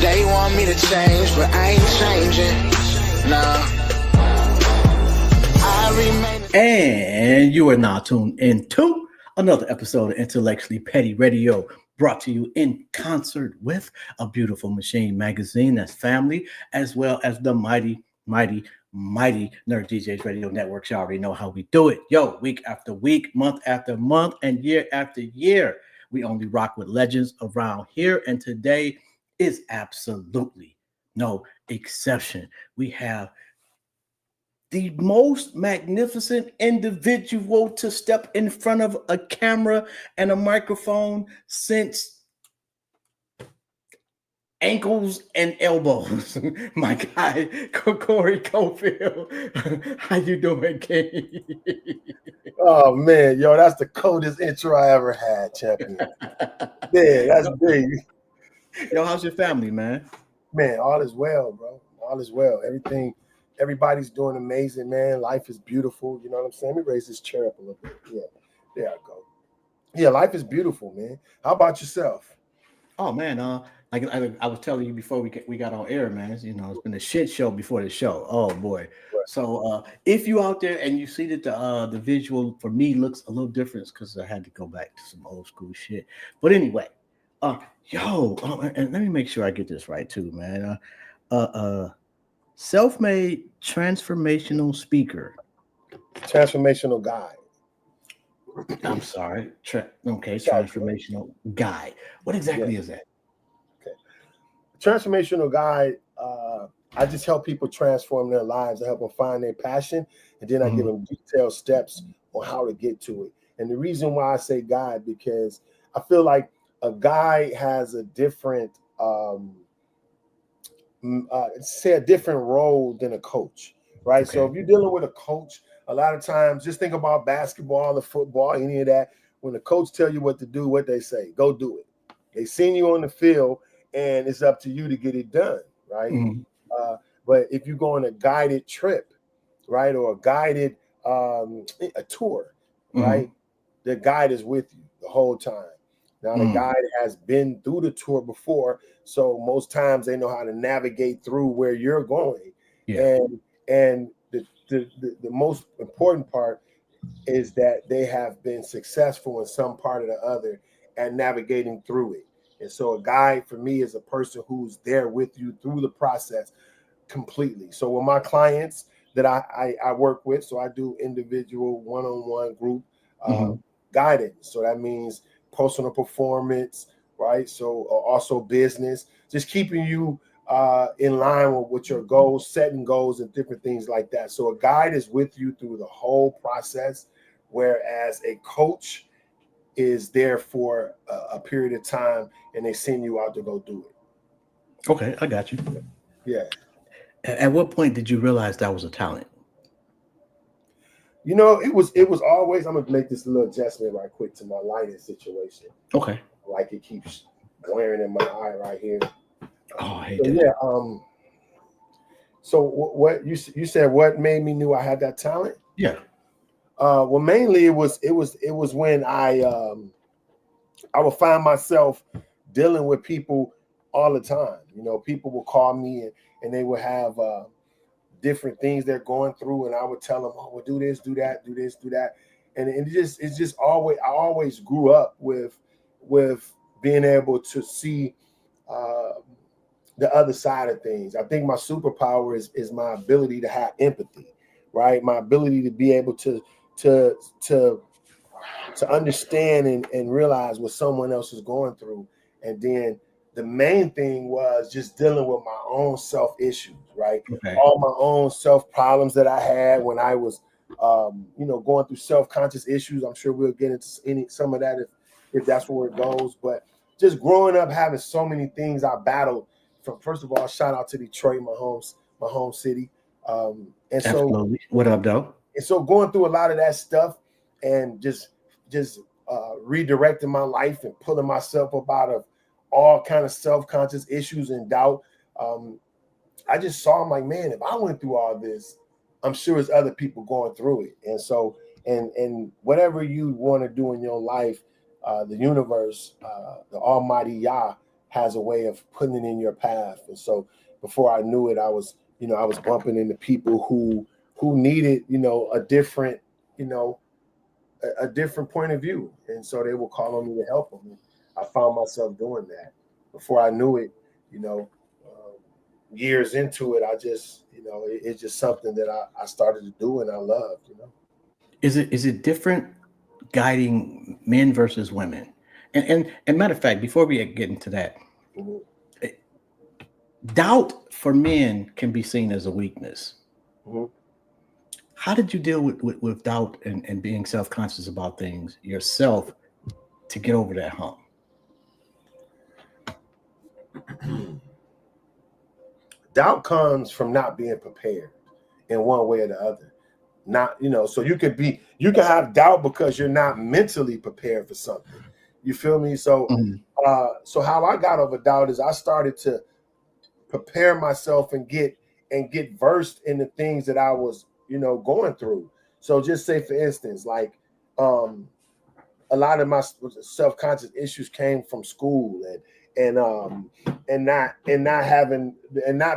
They want me to change, but I ain't changing. Nah. I remain. And you are now tuned into another episode of Intellectually Petty Radio, brought to you in concert with A Beautiful Machine magazine, that's family, as well as the mighty Nerd DJs Radio Network. You already know how we do it. Yo, week after week, month after month, and year after year, we only rock with legends around here. And today is absolutely no exception. We have the most magnificent individual to step in front of a camera and a microphone since ankles and elbows. My guy, Corey Cofield. How you doing, King? Oh, man. Yo, that's the coldest intro I ever had, champion. Yeah, that's big. Yo, how's your family, man? Man, all is well, bro. All is well. Everybody's doing amazing, man. Life is beautiful. You know what I'm saying? Let me raise this chair up a little bit. Yeah, there I go. Yeah, life is beautiful, man. How about yourself? Oh, man, like I was telling you before we got on air, man, you know, it's been a shit show before the show. Oh, boy. Right. So if you out there and you see that the visual for me looks a little different, because I had to go back to some old school shit. But anyway, and let me make sure I get this right too, man. Self-made transformational speaker. Transformational guide. I'm sorry. Transformational guide. What exactly is that? Okay. Transformational guide, I just help people transform their lives. I help them find their passion, and then I give them detailed steps on how to get to it. And the reason why I say guide, because I feel like a guide has a different a different role than a coach, right? Okay. So if you're dealing with a coach, a lot of times, just think about basketball or football, any of that. When the coach tell you what to do, what they say, go do it. They send you on the field, and it's up to you to get it done, right? Mm-hmm. But if you go on a guided trip, right, or a guided a tour, right, the guide is with you the whole time. Now, the guide has been through the tour before, so most times they know how to navigate through where you're going. Yeah. And the most important part is that they have been successful in some part or the other at navigating through it. And so a guide for me is a person who's there with you through the process completely. So with my clients that I work with, so I do individual one-on-one group guidance. So that means personal performance, right? So also business, just keeping you in line with your goals, setting goals and different things like that. So a guide is with you through the whole process, whereas a coach is there for a period of time and they send you out to go do it. Okay, I got you. Yeah. At what point did you realize that was a talent? You know, it was always, I'm gonna make this little adjustment right quick to my lighting situation. Okay. Like it keeps glaring in my eye right here. Oh, I hate that. Yeah. So what you said? What made me knew I had that talent? Yeah. Well, mainly it was when I would find myself dealing with people all the time. You know, people will call me and they would have different things they're going through, and I would tell them, "Oh, well, do this, do that, do this, do that," and it's just always. I always grew up with being able to see the other side of things. I think my superpower is my ability to have empathy, right? My ability to be able to understand and realize what someone else is going through. And then the main thing was just dealing with my own self issues, right? Okay. All my own self problems that I had when I was, going through self-conscious issues. I'm sure we'll get into some of that if that's where it goes. But just growing up, having so many things I battled first of all, shout out to Detroit, my home city. And Absolutely. What up, though? And so going through a lot of that stuff and just redirecting my life and pulling myself up out of all kind of self-conscious issues and doubt. I just saw, I'm like, man, if I went through all this, I'm sure there's other people going through it. And so, and whatever you want to do in your life, the universe, the almighty Yah has a way of putting it in your path. And so before I knew it, I was bumping into people who needed, a different, a different point of view. And so they would call on me to help them. And I found myself doing that. Before I knew it, years into it, I just, it's just something that I started to do and I loved, Is it different guiding men versus women? And matter of fact, before we get into that, mm-hmm. doubt for men can be seen as a weakness. Mm-hmm. How did you deal with doubt and being self-conscious about things yourself to get over that hump? Doubt comes from not being prepared in one way or the other. Not, so you can have doubt because you're not mentally prepared for something. You feel me? So, so how I got over doubt is I started to prepare myself and get versed in the things that I was, going through. So just say, for instance, like, a lot of my self-conscious issues came from school and not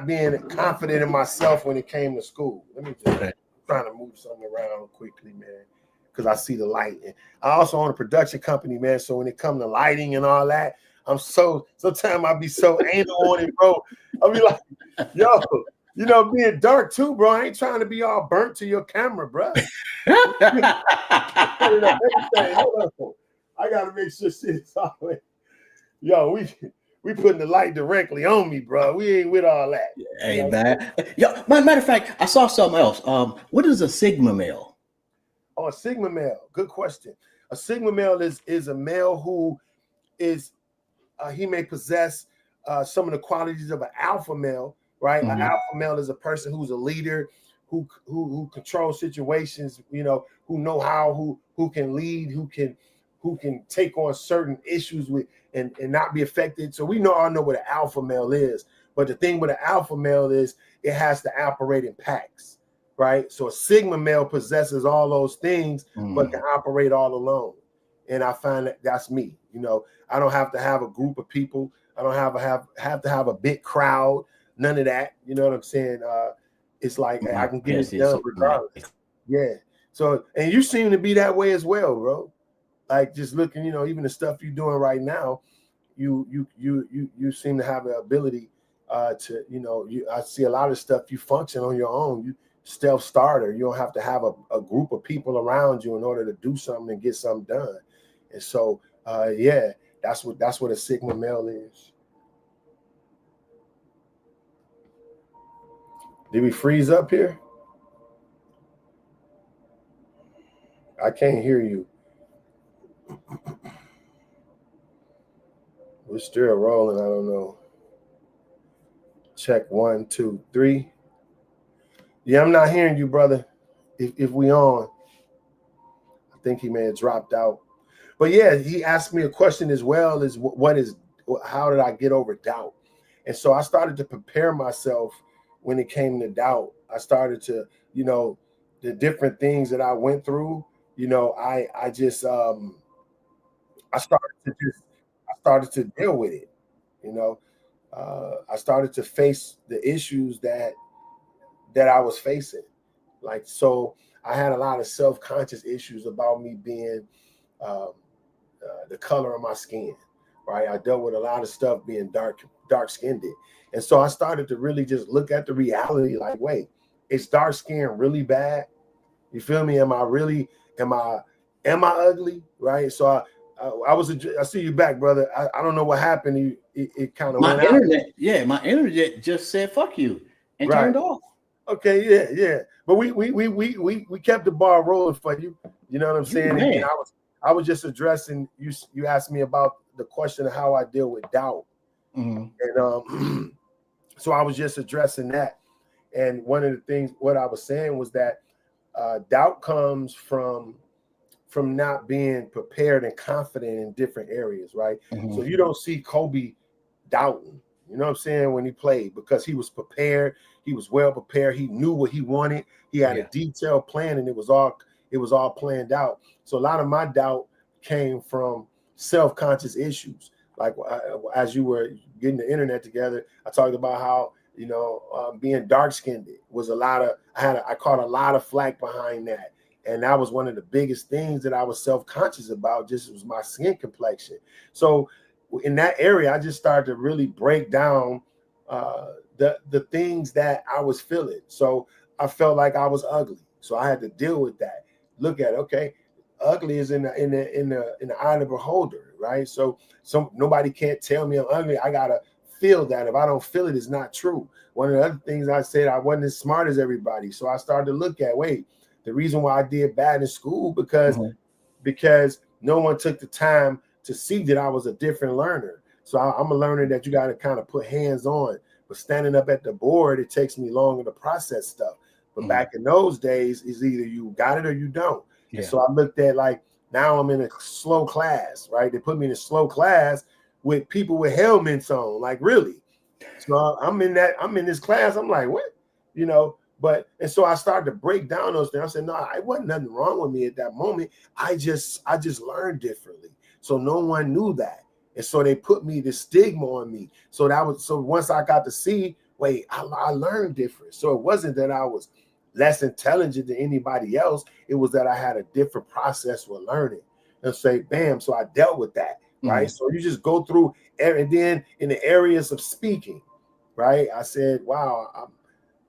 being confident in myself when it came to school. Let me just trying to move something around quickly, man, because I see the light. And I also own a production company, man. So when it comes to lighting and all that, sometimes I be so anal on it, bro. I'll be like, yo, being dark too, bro. I ain't trying to be all burnt to your camera, bro. I gotta make sure shit is always. Yo, we putting the light directly on me, bro. We ain't with all that. Hey, man. Yo, matter of fact, I saw something else. What is a Sigma male? Oh, a Sigma male. Good question. A Sigma male is a male who is he may possess some of the qualities of an alpha male, right? Mm-hmm. An alpha male is a person who's a leader, who controls situations, who know how, who can lead, who can take on certain issues with and not be affected. So we all know what an alpha male is. But the thing with an alpha male is it has to operate in packs, right? So a Sigma male possesses all those things, but can operate all alone. And I find that that's me. I don't have to have a group of people. I don't have to have a big crowd. None of that. You know what I'm saying? It's like I can get it done regardless. Yeah. So, and you seem to be that way as well, bro. Like just looking, even the stuff you're doing right now, you seem to have the ability to, I see a lot of stuff you function on your own. You self-starter. You don't have to have a group of people around you in order to do something and get something done. And so, that's what a Sigma male is. Did we freeze up here? I can't hear you. We're still rolling. I don't know. Check 1, 2, 3. Yeah, I'm not hearing you, brother. If we on, I think he may have dropped out. But yeah, he asked me a question as well as how did I get over doubt? And so I started to prepare myself when it came to doubt. I started to, the different things that I went through, I started to deal with it. I started to face the issues that I was facing. Like, so I had a lot of self-conscious issues about me being the color of my skin, right? I dealt with a lot of stuff being dark-skinned. And so I started to really just look at the reality like, wait, is dark skin really bad? You feel me? Am I ugly? Right? So I see you back, brother. I don't know what happened. It kind of went out. My internet just said fuck you and turned off. Okay, yeah. But we kept the bar rolling for you. You know what I'm saying? And I was just addressing you asked me about the question of how I deal with doubt. Mm-hmm. And So I was just addressing that. And one of the things, what I was saying was that doubt comes from not being prepared and confident in different areas, right? Mm-hmm. So you don't see Kobe doubting, you know what I'm saying, when he played, because he was prepared, he was well prepared, he knew what he wanted, he had a detailed plan, and it was all planned out. So a lot of my doubt came from self-conscious issues. Like as you were getting the internet together, I talked about how, you know, being dark-skinned was I caught a lot of flack behind that. And that was one of the biggest things that I was self-conscious about, just was my skin complexion. So in that area, I just started to really break down the things that I was feeling. So I felt like I was ugly. So I had to deal with that. Look at, okay, ugly is in the eye of the beholder, right? So nobody can't tell me I'm ugly. I gotta feel that. If I don't feel it, it's not true. One of the other things I said, I wasn't as smart as everybody. So I started to look at, wait, the reason why I did bad in school because no one took the time to see that I was a different learner. So I'm a learner that you got to kind of put hands on. But standing up at the board, it takes me longer to process stuff. But back in those days, it's either you got it or you don't. Yeah. And so I looked at, like, now I'm in a slow class, right? They put me in a slow class with people with helmets on, like, really. So I'm in this class. I'm like, what? You know, and so I started to break down those things. I said, no, it wasn't nothing wrong with me at that moment. I just learned differently. So no one knew that. And so they put me the stigma on me. So once I got to see, wait, I learned different. So it wasn't that I was less intelligent than anybody else. It was that I had a different process with learning. And say, bam. So I dealt with that. Right. So you just go through, and then in the areas of speaking, right? I said, wow,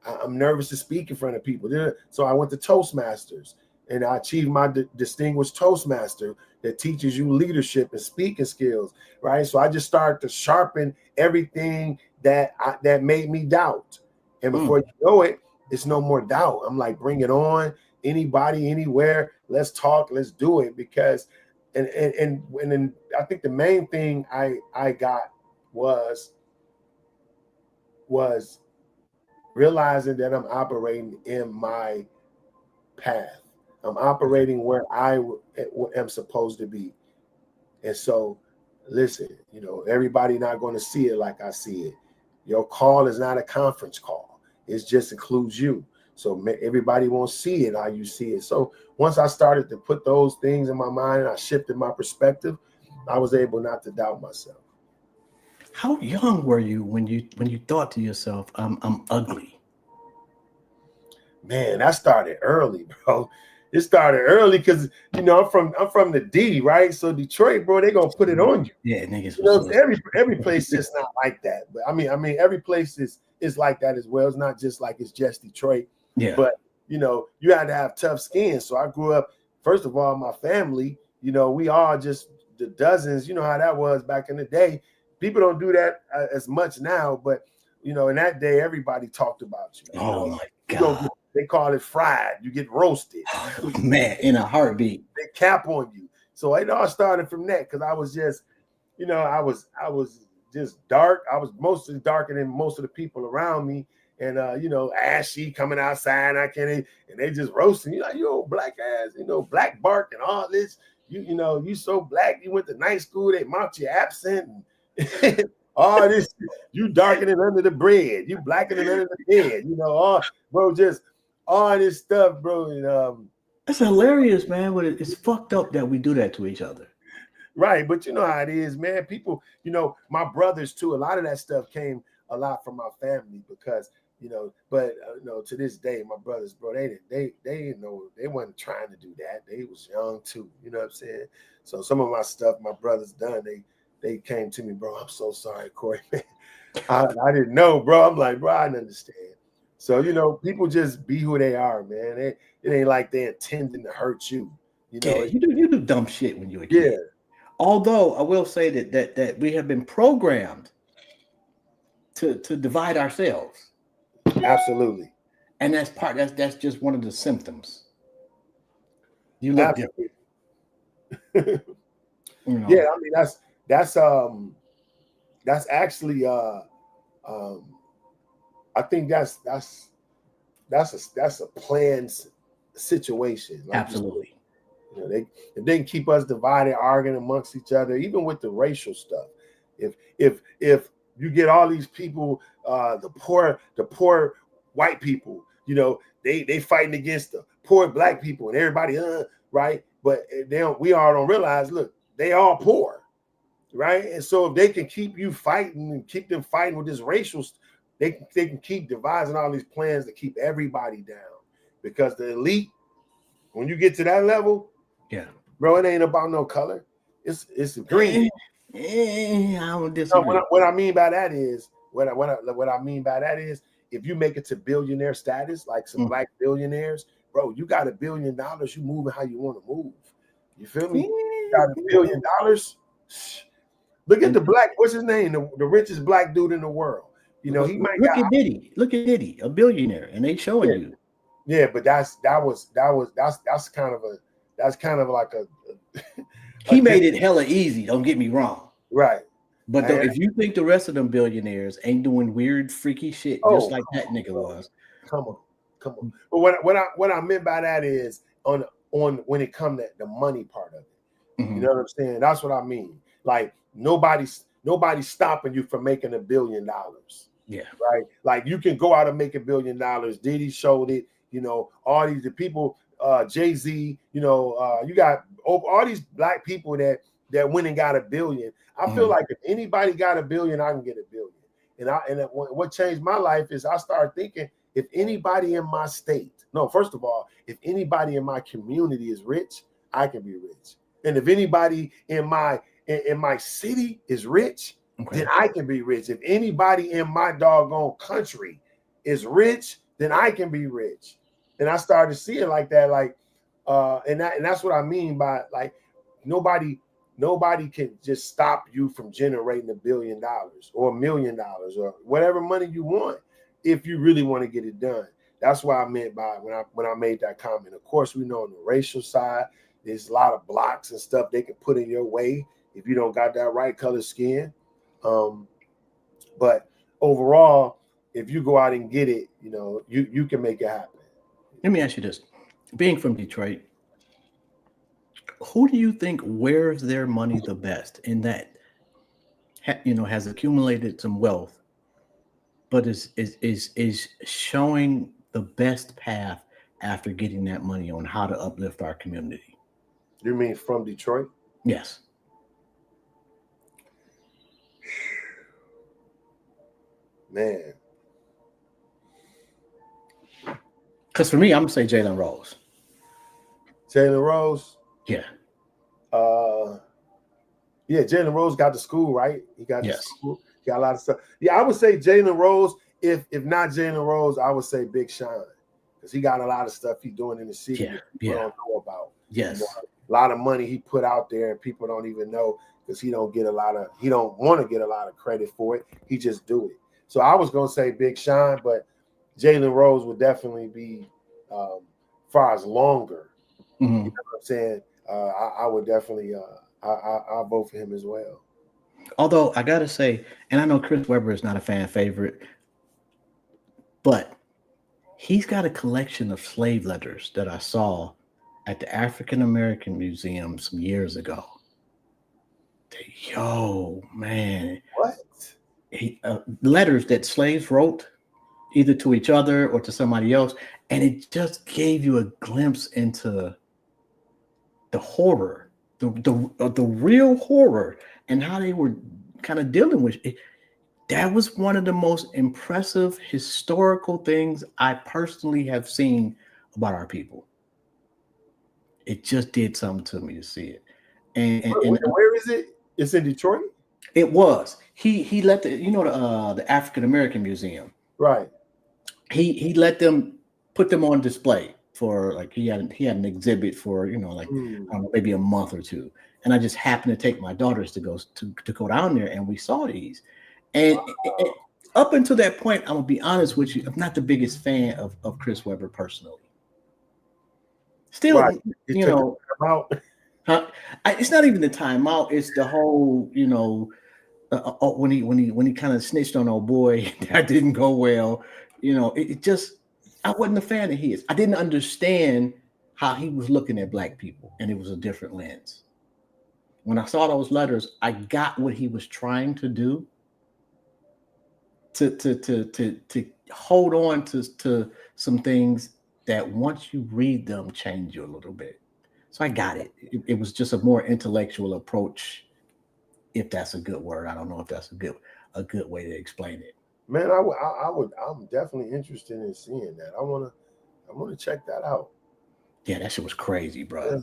I'm nervous to speak in front of people. So I went to Toastmasters, and I achieved my distinguished Toastmaster that teaches you leadership and speaking skills, right? So I just started to sharpen everything that made me doubt. And before you know it, it's no more doubt. I'm like, bring it on. Anybody, anywhere, let's talk, let's do it. Because and then I think the main thing I got was realizing that I'm operating in my path. I'm operating where I am supposed to be. And so, listen, you know, everybody not going to see it like I see it. Your call is not a conference call. It just includes you. So everybody won't see it how you see it. So once I started to put those things in my mind, I shifted my perspective, I was able not to doubt myself. How young were you when you thought to yourself, I'm ugly? Man, that started early, bro. It started early because, you know, I'm from the D, right? So Detroit, bro, they gonna put it on you. Yeah, niggas. You know, every place is not like that. But I mean, every place is like that as well. It's not just like it's just Detroit. Yeah. But you know, you had to have tough skin. So I grew up. First of all, my family, you know, we all just the dozens. You know how that was back in the day. People don't do that as much now, but you know, in that day, everybody talked about you. Oh my God. They call it fried. You get roasted. Oh, man, in a heartbeat. They cap on you. So it all started from that because I was just, you know, I was just dark. I was mostly darker than most of the people around me. And, you know, ashy coming outside. And they just roasting you like, you old black ass, you know, black bark and all this. You know, you so black. You went to night school. They marked you absent. And all this, you darker than under the bread. You blacker than under the bed. You know, just all this stuff, bro. And that's hilarious, man. But it's fucked up that we do that to each other. Right, but you know how it is, man. People, you know, my brothers too. A lot of that stuff came a lot from my family because, you know. But you know, to this day, my brothers, bro, they didn't know, they wasn't trying to do that. They was young too. You know what I'm saying? So some of my stuff, my brothers done. They came to me, bro. I'm so sorry, Corey, man. I didn't know, bro. I'm like, bro, I didn't understand. So, you know, people just be who they are, man. It ain't like they're intending to hurt you. You know, yeah, you do dumb shit when you're a kid. Yeah. Although I will say that we have been programmed to divide ourselves. Absolutely. And that's just one of the symptoms. You look different. You know? Yeah, I mean that's actually I think that's a planned situation. Like Absolutely. you know, if they can keep us divided, arguing amongst each other, even with the racial stuff. If you get all these people, the poor white people, you know, they fighting against the poor black people and everybody, right? But we all don't realize, look, they all poor, right? And so if they can keep you fighting and keep them fighting with this racial, they can keep devising all these plans to keep everybody down. Because the elite, when you get to that level, yeah, bro, it ain't about no color. It's green. I don't No, disagree. what I mean by that is if you make it to billionaire status, like some black billionaires, bro, you got $1 billion, you moving how you want to move. You feel me? You got $1 billion. Look at the black, what's his name? The richest black dude in the world. You know, he might look at Diddy. Look at Diddy, a billionaire, and they showing you. Yeah, but that's kind of like a he made it hella easy. Don't get me wrong. Right. But if you think the rest of them billionaires ain't doing weird, freaky shit, just like that nigga was. Come on. But what I meant by that is on when it comes to the money part of it. Mm-hmm. You know what I'm saying? That's what I mean. Like nobody's stopping you from making $1 billion. Yeah. Right. Like you can go out and make $1 billion. Diddy showed it. You know, all the people, Jay-Z, you know, you got all these black people that went and got $1 billion. I feel like if anybody got $1 billion, I can get $1 billion. And what changed my life is I started thinking, if anybody in my state, first of all, if anybody in my community is rich, I can be rich. And if anybody in my city is rich, then I can be rich. If anybody in my doggone country is rich, then I can be rich. And I started to see it like that, and that's what I mean by like nobody can just stop you from generating $1 billion or $1 million or whatever money you want if you really want to get it done. That's what I meant by when I made that comment. Of course, we know on the racial side, there's a lot of blocks and stuff they can put in your way if you don't got that right color skin. But overall, if you go out and get it, you know, you can make it happen. Let me ask you this. Being from Detroit, who do you think wears their money the best in that, has accumulated some wealth, but is showing the best path after getting that money on how to uplift our community? You mean from Detroit? Yes. Man. Because for me, I'm going to say Jalen Rose. Jalen Rose? Yeah. Yeah, Jalen Rose got the school, right? He got the yes. school. He got a lot of stuff. Yeah, I would say Jalen Rose. If not Jalen Rose, I would say Big Sean. Because he got a lot of stuff he's doing in the city that people don't know about. Yes. You know, a lot of money he put out there and people don't even know because he don't want to get a lot of credit for it. He just do it. So I was gonna say Big Sean, but Jalen Rose would definitely be far as longer. You know what I'm saying? I would definitely I'll vote for him as well. Although I gotta say, and I know Chris Webber is not a fan favorite, but he's got a collection of slave letters that I saw at the African American Museum some years ago. Yo, man. What? Letters that slaves wrote either to each other or to somebody else, and it just gave you a glimpse into the horror, the real horror, and how they were kind of dealing with it. That was one of the most impressive historical things I personally have seen about our people. It just did something to me to see it. And where is it? It's in Detroit? It was. He let the African American Museum. Right. He let them put them on display for like he had an exhibit for maybe a month or two, and I just happened to take my daughters to go down there, and we saw these, and up until that point, I'm gonna be honest with you, I'm not the biggest fan of Chris Webber personally. Still, right. It's not even the timeout. It's the whole, when he kind of snitched on old boy, that didn't go well. it just, I wasn't a fan of his. I didn't understand how he was looking at black people, and it was a different lens. When I saw those letters, I got what he was trying to do to hold on to some things that once you read them change you a little bit. So I got it. It was just a more intellectual approach, if that's a good word. I don't know if that's a good way to explain it. Man, I'm definitely interested in seeing that. I wanna check that out. Yeah, that shit was crazy, bro.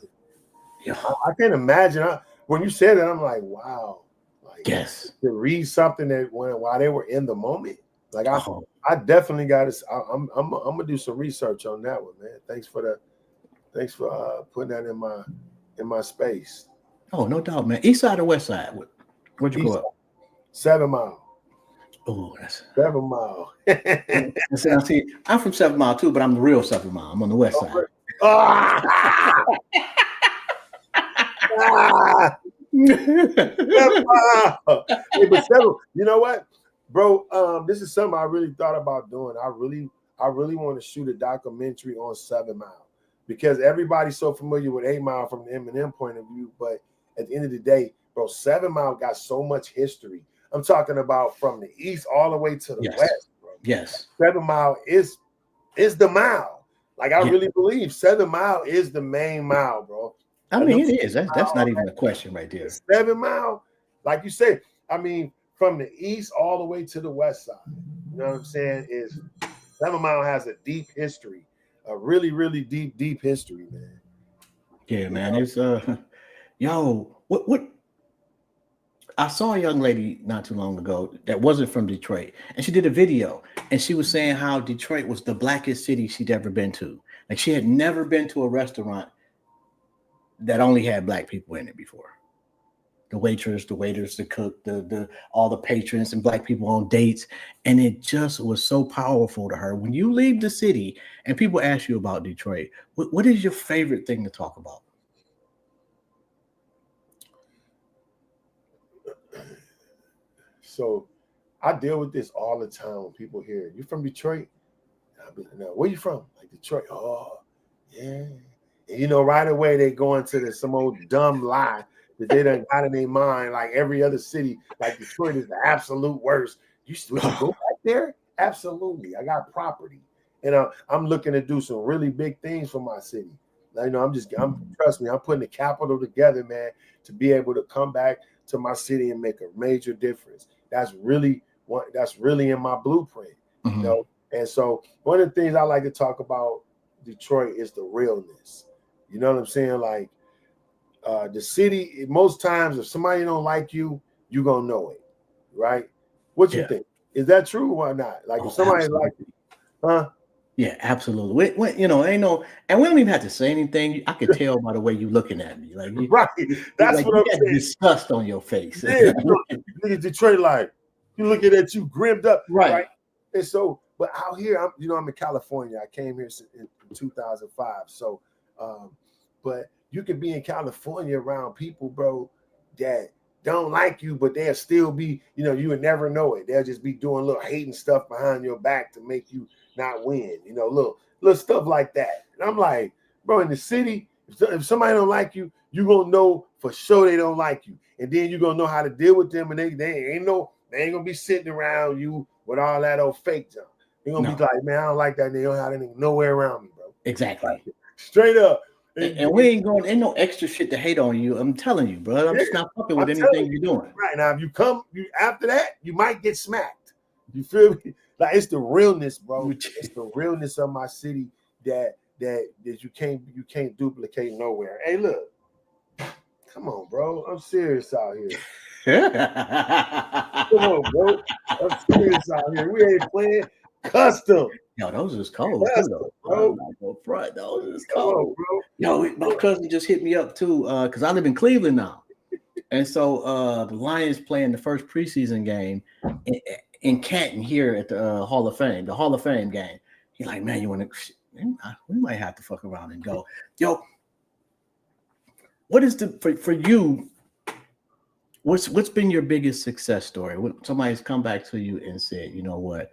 Yeah. I can't imagine. When you said that, I'm like, wow. Like, yes. To read something that while they were in the moment, like Oh. I definitely got to. I'm gonna do some research on that one, man. Thanks for putting that in my space. Oh, no doubt, man. East side or west side? Where'd you grow up? 7 Mile. Oh, that's 7 Mile. see, I'm from 7 Mile too, but I'm the real 7 Mile. I'm on the west side. Ah! Hey, but you know what, bro? This is something I really thought about doing. I really want to shoot a documentary on 7 Mile because everybody's so familiar with 8 Mile from the Eminem point of view. But at the end of the day, bro, 7 Mile got so much history. I'm talking about from the east all the way to the west, bro. Yes. 7 Mile is the mile. Like, I really believe 7 Mile is the main mile, bro. I mean, it is. That's not even a question right there. 7 Mile, like you said, I mean, from the east all the way to the west side. You know what I'm saying? 7 Mile has a deep history, a really, really deep history, man. Yeah, man. It's what I saw a young lady not too long ago that wasn't from Detroit, and she did a video, and she was saying how Detroit was the blackest city she'd ever been to. Like, she had never been to a restaurant that only had black people in it before. The waitress, the waiters, the cook, the all the patrons and black people on dates. And it just was so powerful to her. When you leave the city and people ask you about Detroit, what is your favorite thing to talk about? So I deal with this all the time when people hear, you from Detroit? I'll be like, no, where you from? Like, Detroit. Oh, yeah. And right away they go into some old dumb lie that they done got in their mind, like every other city, like Detroit is the absolute worst. Would you go back there? Absolutely. I got property. And I'm looking to do some really big things for my city. Trust me, I'm putting the capital together, man, to be able to come back to my city and make a major difference. That's really in my blueprint. Mm-hmm. And so one of the things I like to talk about Detroit is the realness. You know what I'm saying? Like, the city, most times, if somebody don't like you, you're going to know it, right? What you think? Is that true or not? Like, if somebody like you, huh? Yeah, absolutely. Ain't no, and we don't even have to say anything. I could tell by the way you're looking at me. Like, right. That's like, what I'm saying. Disgust on your face. Yeah, look at Detroit, like, you looking at you grimmed up. Right. And so, but out here, I'm in California. I came here in 2005. So, but you can be in California around people, bro, that don't like you, but they'll still be, you would never know it. They'll just be doing little hating stuff behind your back to make you not win, little stuff like that. And I'm like, bro, in the city, if somebody don't like you, you're going to know for sure they don't like you. And then you're going to know how to deal with them. And they ain't going to be sitting around you with all that old fake junk. They're going to be like, man, I don't like that. They don't have anything nowhere around me, bro. Exactly. Straight up. And we ain't no extra shit to hate on you. I'm telling you, bro. I'm just not fucking with anything you're doing. Right. Now, if you come after that, you might get smacked. You feel me? Like, it's the realness, bro. It's the realness of my city that you can't duplicate nowhere. Hey, look. Come on, bro. I'm serious out here. Come on, bro. I'm serious out here. We ain't playing custom. Yo, those is cold, too, bro. Front. Those is cold. On, bro. Yo, my cousin just hit me up too, because I live in Cleveland now. And so the Lions playing the first preseason game in Canton here at the Hall of Fame game. He's like, man, you want to? We might have to fuck around and go. Yo, what is for you? What's been your biggest success story? When somebody's come back to you and said, you know what?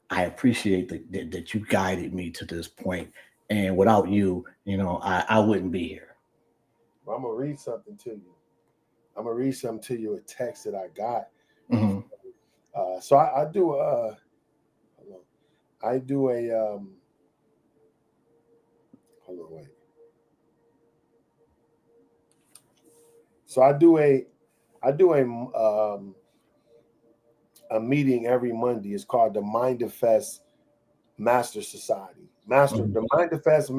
I appreciate that you guided me to this point, and without you, I wouldn't be here. I'm gonna read something to you. A text that I got. Mm-hmm. So I do hold on. I do a hold on, wait. So I do a meeting every Monday. It's called the Mind Fest Master Society. The Mind Fest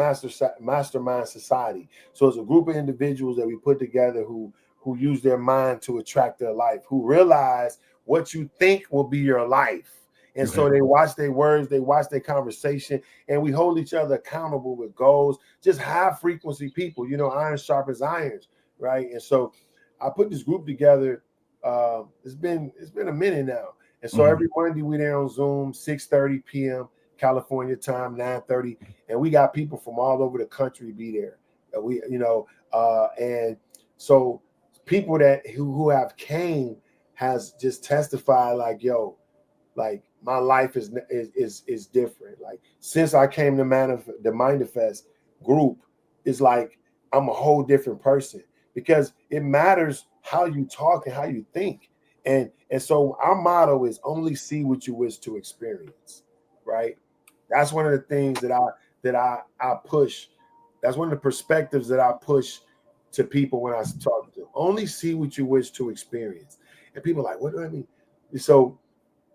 Mastermind Society. So it's a group of individuals that we put together who use their mind to attract their life, who realize what you think will be your life. And so they watch their words, they watch their conversation, and we hold each other accountable with goals, just high frequency people, iron sharpens irons, right? And so I put this group together. It's been a minute now. And so every Monday we there on Zoom, 6:30 p.m. California time, 9:30, and we got people from all over the country be there. And so people that who have came has just testified like, yo, like my life is different. Like since I came to the Manifest group, it's like I'm a whole different person because it matters how you talk and how you think. And so our motto is only see what you wish to experience, right? That's one of the things that I push. That's one of the perspectives that I push to people when I talk to them. Only see what you wish to experience. And people are like, what do I mean? So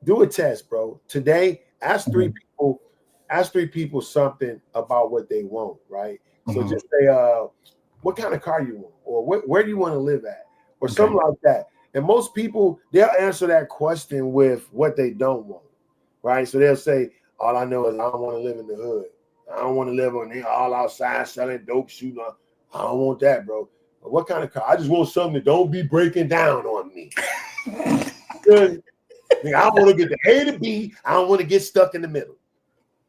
do a test, bro. Today, ask three people something about what they want, right? So just say, what kind of car you want, or where do you want to live at, or something like that. And most people, they'll answer that question with what they don't want, right? So they'll say, all I know is I don't want to live in the hood. I don't want to live on there all outside selling dope, shooting. I don't want that, bro. But what kind of car? I just want something that don't be breaking down on me. I don't want to get the A to B. I don't want to get stuck in the middle.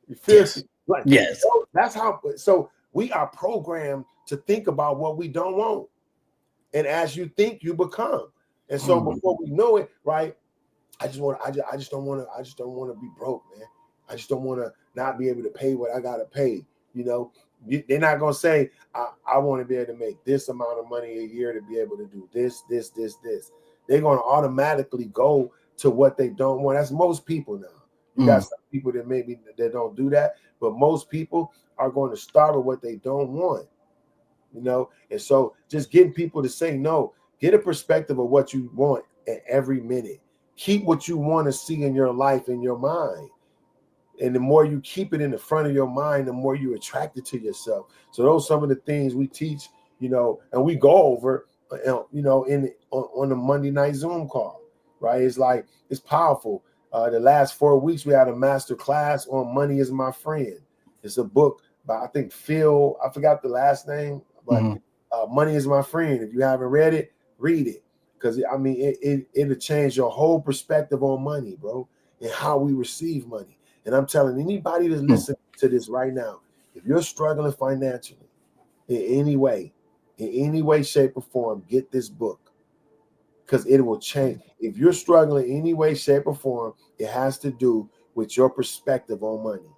You feel me? Like, yes. So that's how. So we are programmed to think about what we don't want, and as you think, you become. And so before we know it, right? I just don't want to be broke, man. I just don't want to not be able to pay what I gotta pay. They're not gonna say I want to be able to make this amount of money a year to be able to do this. They're gonna automatically go to what they don't want. That's most people now. You got some people that maybe that don't do that, but most people are going to start with what they don't want. And so just getting people to say no, get a perspective of what you want at every minute. Keep what you want to see in your life in your mind. And the more you keep it in the front of your mind, the more you attract it to yourself. So those are some of the things we teach, and we go over, on the Monday night Zoom call, right? It's like, it's powerful. The last 4 weeks, we had a master class on Money Is My Friend. It's a book by, I think, Phil, I forgot the last name, but Money Is My Friend. If you haven't read it, read it. Because, it'll change your whole perspective on money, bro, and how we receive money. And I'm telling anybody that's listening to this right now, if you're struggling financially in any way, shape, or form, get this book. Because it will change. If you're struggling in any way, shape, or form, it has to do with your perspective on money.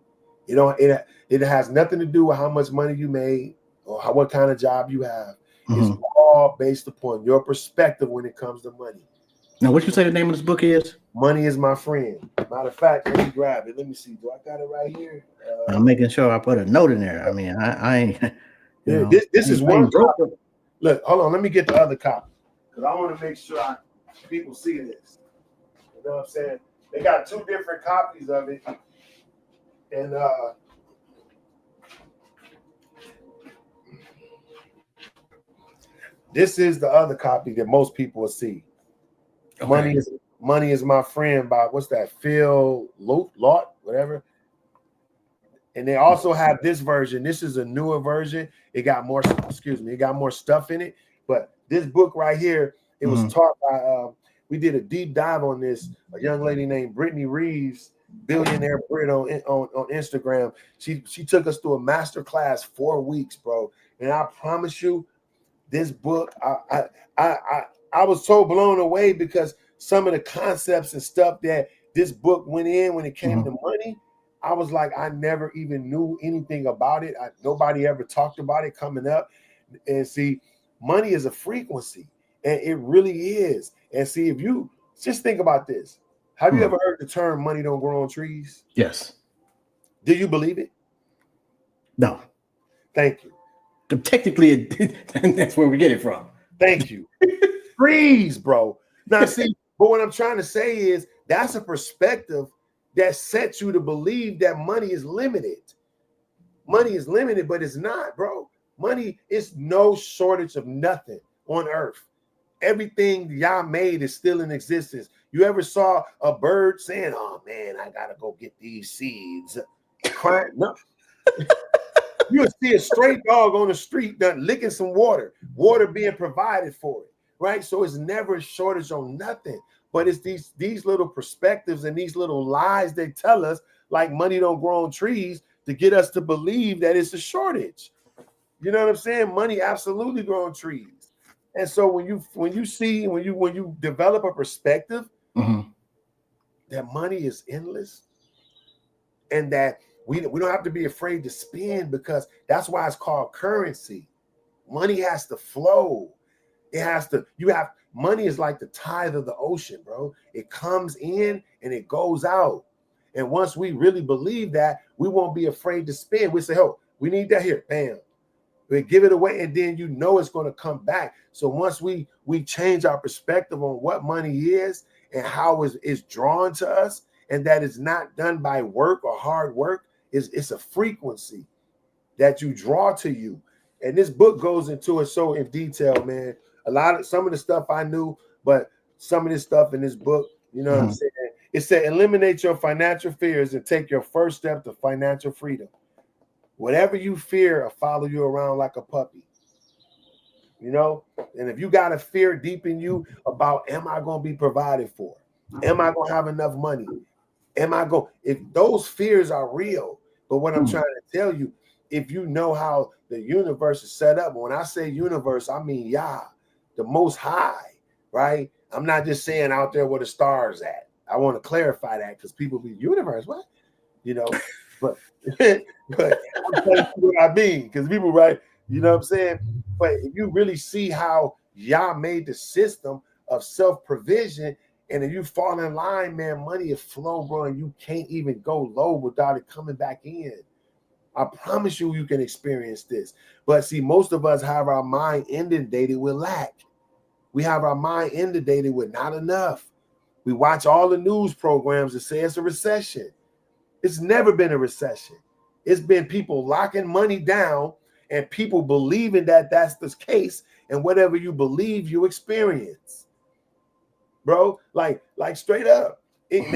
It has nothing to do with how much money you made or what kind of job you have. It's all based upon your perspective when it comes to money. Now, what you say the name of this book is? Money Is My Friend. Matter of fact, let me grab it. Let me see. Do I got it right here? I'm making sure I put a note in there. I mean, I ain't. This is one copy. Look, hold on. Let me get the other copy because I want to make sure people see this. You know what I'm saying? They got two different copies of it, and this is the other copy that most people will see. Okay. Money is My Friend by what's that? Phil Lott, whatever. And they also have this version. This is a newer version. It got more, it got more stuff in it. But this book right here, it was taught by we did a deep dive on this. A young lady named Brittany Reeves, Billionaire Brit on Instagram. She took us through a master class 4 weeks, bro. And I promise you, this book, I was so blown away because some of the concepts and stuff that this book went in when it came to money, I was like, I never even knew anything about it. Nobody ever talked about it coming up. And see, money is a frequency, and it really is. And see, if you just think about this, have you ever heard the term "money don't grow on trees"? Yes. Do you believe it? No. Thank you. Technically, that's where we get it from. Thank you. Trees, bro. Now, see, but what I'm trying to say is that's a perspective that sets you to believe that money is limited. Money is limited, but it's not, bro. Money is no shortage of nothing on earth. Everything y'all made is still in existence. You ever saw a bird saying, "Oh man, I gotta go get these seeds"? Crying? No. You'll see a stray dog on the street done licking some water being provided for it, right? So it's never a shortage on nothing. But it's these little perspectives and these little lies they tell us, like money don't grow on trees, to get us to believe that it's a shortage. You know what I'm saying? Money absolutely grows on trees. And so when you develop a perspective that money is endless, and that we don't have to be afraid to spend, because that's why it's called currency. Money has to flow. Money is like the tide of the ocean, bro. It comes in and it goes out. And once we really believe that, we won't be afraid to spend. We say, "Oh, we need that here." Bam. We give it away, and then you know it's going to come back. So once we change our perspective on what money is and how it's drawn to us, and that it's not done by work or hard work, it's a frequency that you draw to you. And this book goes into it so in detail, man. Some of the stuff I knew, but some of this stuff in this book, you know what I'm saying? It said, eliminate your financial fears and take your first step to financial freedom. Whatever you fear will follow you around like a puppy. You know? And if you got a fear deep in you about, am I going to be provided for? Am I going to have enough money? If those fears are real, but what I'm trying to tell you, if you know how the universe is set up, when I say universe, I mean Yah, the most high, right? I'm not just saying out there where the stars at. I want to clarify that, because people be, universe, what? You know, but I'm telling you what I mean, because people, right? You know what I'm saying? But if you really see how Yah made the system of self-provision, and if you fall in line, man, money is flow, bro, and you can't even go low without it coming back in. I promise you can experience this. But see, most of us have our mind inundated with lack. We have our mind inundated with not enough. We watch all the news programs that say it's a recession. It's never been a recession. It's been people locking money down and people believing that that's the case. And whatever you believe, you experience. Bro, like straight up. And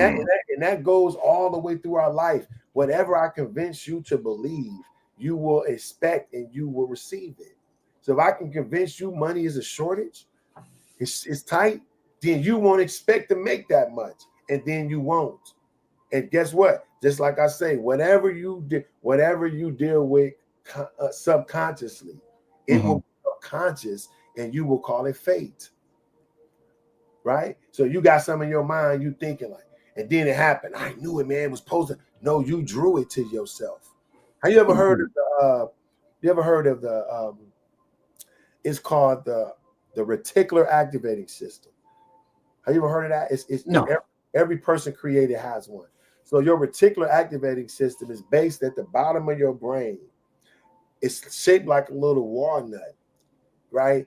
that goes all the way through our life. Whatever I convince you to believe, you will expect and you will receive it. So if I can convince you money is a shortage, it's tight, then you won't expect to make that much, and then you won't. And guess what? Just like I say, whatever you deal with subconsciously, it will be subconscious, and you will call it fate. Right? So you got some in your mind, you thinking like, and then it happened. I knew it, man. It was supposed to. No, you drew it to yourself. Have you ever heard of the? It's called the reticular activating system. Have you ever heard of that? It's no. Every person created has one. So your reticular activating system is based at the bottom of your brain. It's shaped like a little walnut, right?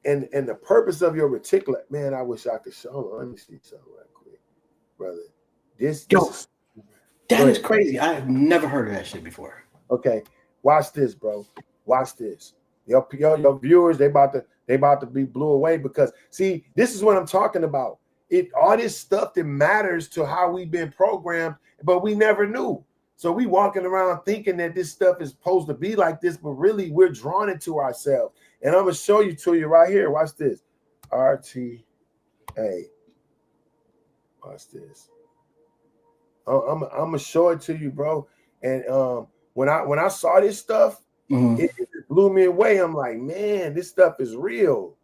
And the purpose of your reticular, man, I wish I could show. Hold on, let me see something right quick, brother. This that is crazy. I have never heard of that shit before. Okay, watch this, bro. Watch this. Your viewers, they about to be blew away, because see, this is what I'm talking about. All this stuff that matters to how we've been programmed, but we never knew. So we walking around thinking that this stuff is supposed to be like this, but really we're drawing it to ourselves. And I'm gonna show you right here. Watch this. RTA. Watch this. I'm gonna show it to you, bro. And when I saw this stuff, it blew me away. I'm like, man, this stuff is real.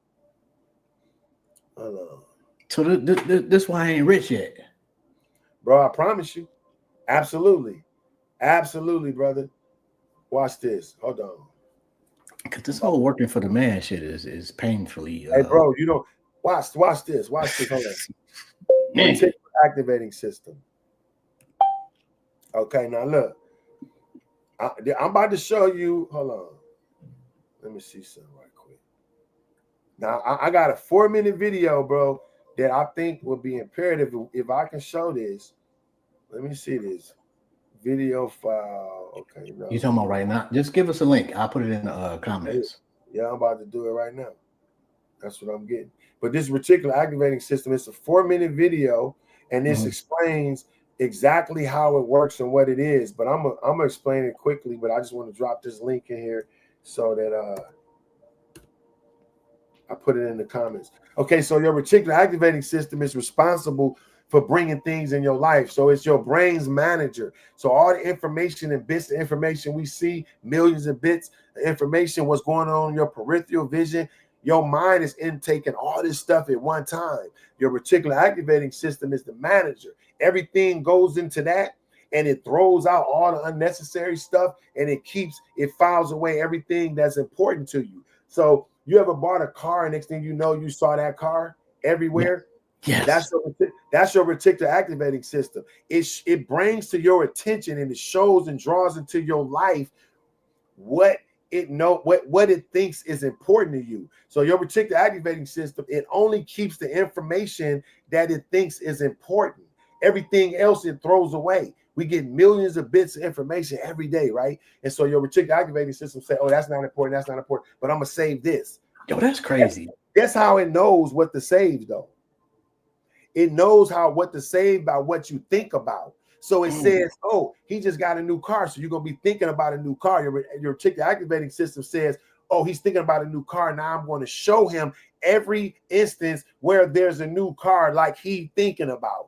So this why I ain't rich yet. Bro, I promise you. Absolutely. Absolutely, brother. Watch this. Hold on. Because this whole working for the man shit is painfully Hey, bro, you know, watch this. Watch this. Hold on. Reticular activating system. Okay, now look. I'm about to show you. Hold on. Let me see something right quick. Now, I got a 4-minute video, bro, that I think would be imperative if I can show this. Let me see this video file. Okay, no. You talking about right now? Just give us a link. I'll put it in the comments. Yeah, I'm about to do it right now. That's what I'm getting. But this reticular activating system, it's a 4-minute video, and this explains exactly how it works and what it is. But I'm gonna explain it quickly. But I just want to drop this link in here so that I put it in the comments. Okay, so your reticular activating system is responsible for bringing things in your life. So it's your brain's manager. So all the information and bits of information we see, millions of bits of information, what's going on in your peripheral vision, your mind is intaking all this stuff at one time. Your reticular activating system is the manager. Everything goes into that, and it throws out all the unnecessary stuff, and it files away everything that's important to you. So you ever bought a car, and next thing you know, you saw that car everywhere? Yes. That's your reticular activating system. It brings to your attention, and it shows and draws into your life what it thinks is important to you. So your reticular activating system, it only keeps the information that it thinks is important. Everything else it throws away. We get millions of bits of information every day, right? And so your reticular activating system say, "Oh, that's not important. That's not important. But I'm gonna save this." Yo, that's crazy. That's how it knows what to save, though. It knows what to save by what you think about. So it says, "Oh, he just got a new car, so you're gonna be thinking about a new car." Your reticular activating system says, "Oh, he's thinking about a new car. Now I'm going to show him every instance where there's a new car like he thinking about."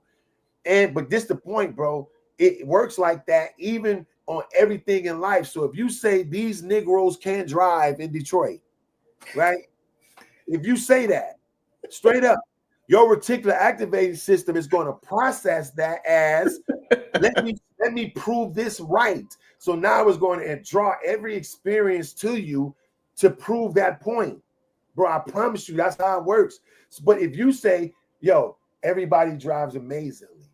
But this the point, bro. It works like that even on everything in life. So if you say these Negroes can't drive in Detroit, right? If you say that straight up, your reticular activating system is going to process that as let me prove this right. So now it's going to draw every experience to you to prove that point. Bro, I promise you that's how it works. But if you say, "Yo, everybody drives amazingly,"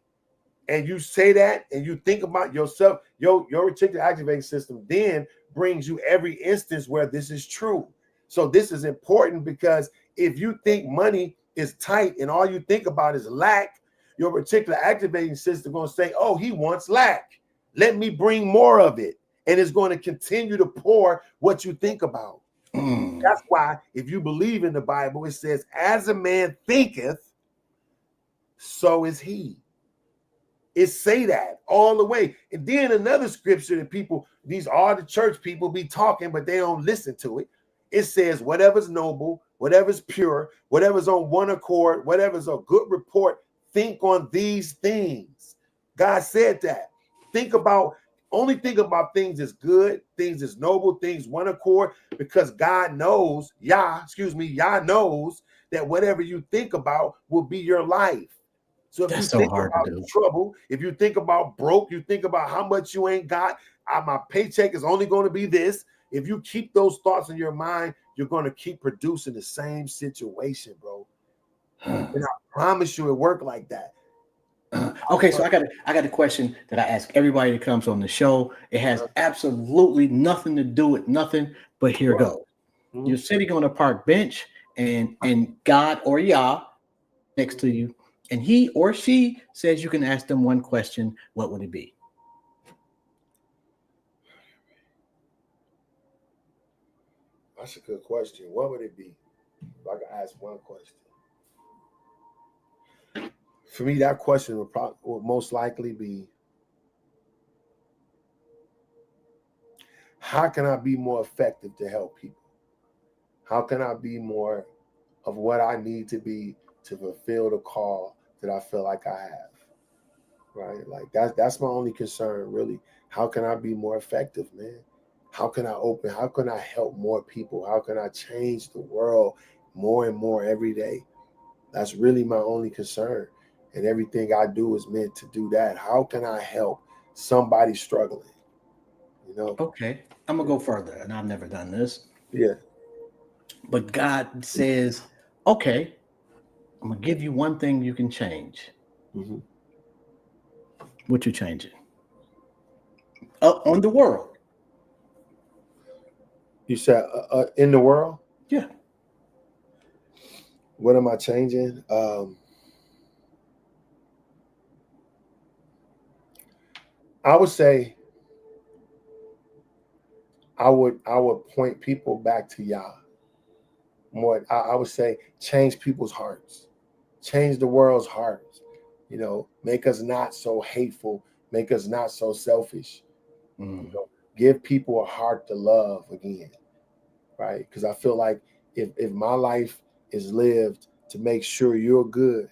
and you say that and you think about yourself, your reticular activating system then brings you every instance where this is true. So this is important because if you think money is tight and all you think about is lack, your reticular activating system is going to say, "Oh, he wants lack. Let me bring more of it." And it's going to continue to pour what you think about. That's why if you believe in the Bible, it says, "As a man thinketh, so is he." It say that all the way. And then another scripture that these are the church people be talking, but they don't listen to it. It says, "Whatever's noble, whatever's pure, whatever's on one accord, whatever's a good report, think on these things." God said that. Only think about things as good, things as noble, things one accord, because God knows, Yah knows that whatever you think about will be your life. So if That's you so think hard to about do. trouble, if you think about broke, you think about how much you ain't got, my paycheck is only going to be this. If you keep those thoughts in your mind, you're going to keep producing the same situation, bro. And I promise you it worked like that. Okay, so I got a question that I ask everybody that comes on the show. It has absolutely nothing to do with nothing, but here it goes. You're sitting on a park bench and God or Yah next to you, and he or she says you can ask them one question. What would it be? That's a good question. What would it be if I could ask one question? For me, that question would most likely be, how can I be more effective to help people? How can I be more of what I need to be to fulfill the call that I feel like I have? Right? Like that's my only concern, really. How can I be more effective, man? How can I help more people? How can I change the world more and more every day? That's really my only concern. and everything I do is meant to do that. How can I help somebody struggling? You know? Okay, I'm gonna go further, and I've never done this, Yeah. but God says, "Okay, I'm gonna give you one thing you can change. Mm-hmm. What you changing? On the world? You said in the world, Yeah. what am I changing? I would say I would point people back to Yah. More, I would say change people's hearts, change the world's hearts. You know, make us not so hateful, make us not so selfish. You Mm. know, give people a heart to love again, right? Because I feel like if my life is lived to make sure you're good,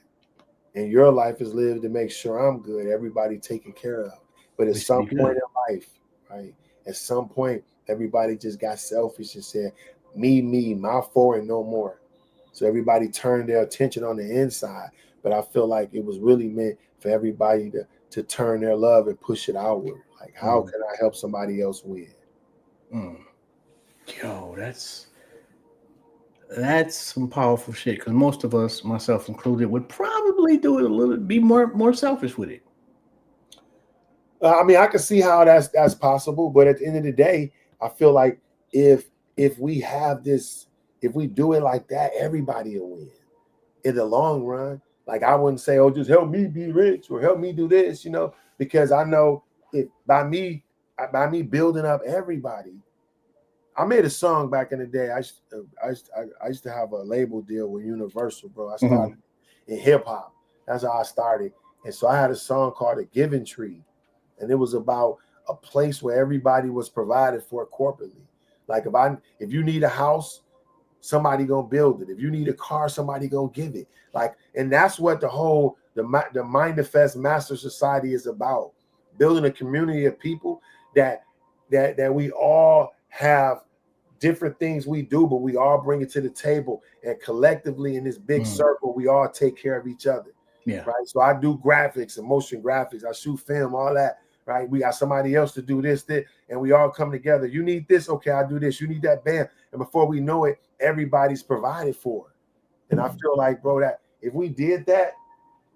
and your life is lived to make sure I'm good, everybody taken care of. But at We should some be point good. in life, right? At some point, everybody just got selfish and said, me, my four and no more. So everybody turned their attention on the inside. But I feel like it was really meant for everybody to turn their love and push it outward. Like, how Mm. can I help somebody else win? Mm. Yo, that's some powerful shit. Because most of us, myself included, would probably do it a little, be more selfish with it. I mean, I can see how that's possible, but at the end of the day, I feel like if if we have this, if we do it like that, everybody will win in the long run. Like I wouldn't say, "Oh, just help me be rich" or "help me do this," because I know if by me building up everybody. I made a song back in the day. I used to have a label deal with Universal, bro. I Mhm. started in hip hop. That's how I started, and so I had a song called "A Giving Tree," and it was about a place where everybody was provided for corporately. Like if you need a house, somebody gonna build it. If you need a car, somebody gonna give it. Like, and that's what the Mindfest Master Society is about: building a community of people that we all have different things we do, but we all bring it to the table, and collectively in this big Mm. circle, we all take care of each other. Yeah. Right. So I do graphics and motion graphics. I shoot film, all that. Right. We got somebody else to do this, and we all come together. You need this, okay? I do this. You need that, bam. And before we know it, everybody's provided for. And I feel like, bro, that if we did that,